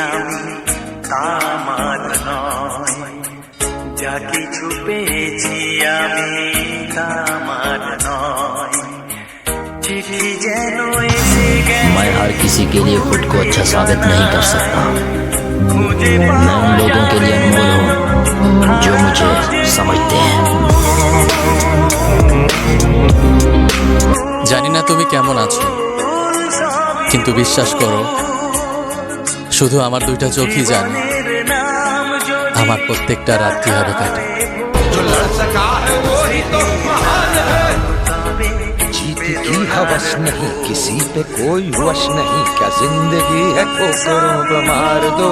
আমি তা আমার নয়, যা কিছু পেয়েছি আমি তা আমার নয়, চিঠি যেন এসে গেছে। मैं हर किसी के लिए खुद को अच्छा साबित नहीं कर सकता। मैं उन लोगों के लिए अनमोल हूँ जो मुझे समझते हैं। জানি না তুমি কেমন আছো, কিন্তু বিশ্বাস করো, শুধু আমার দুইটা চোখই জানে আমার প্রত্যেকটা রাত কিভাবে কাটে। जो लड़ सका है वो ही तो महान है। जीत की हवस नहीं, किसी पे कोई वश नहीं, क्या जिंदगी है ठोकरों पे मार दो।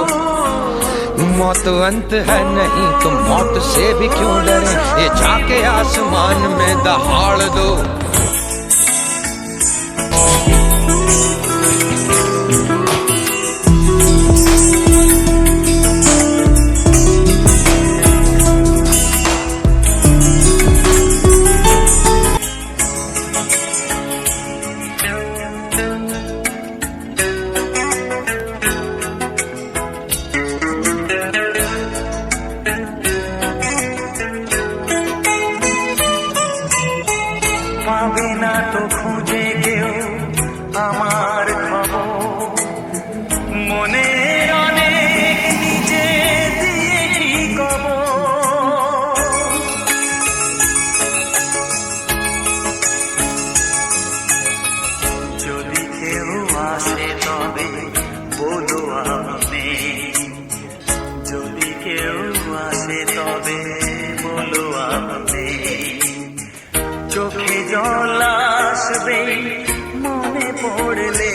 मौत अंत है नहीं तो मौत से भी क्यों डरे, ये जाके आसमान में दहाड़ दो। পাবে না তো খুঁজে কেউ আমার খবর, মনে অনেক নিজে দিয়েছি কবর। যদি কেউ আসে তবে বলো আমি নেই, যদি কেউ আসে তবে বলো আমি নেই। চোখে জল আসবে মনে পড়লে,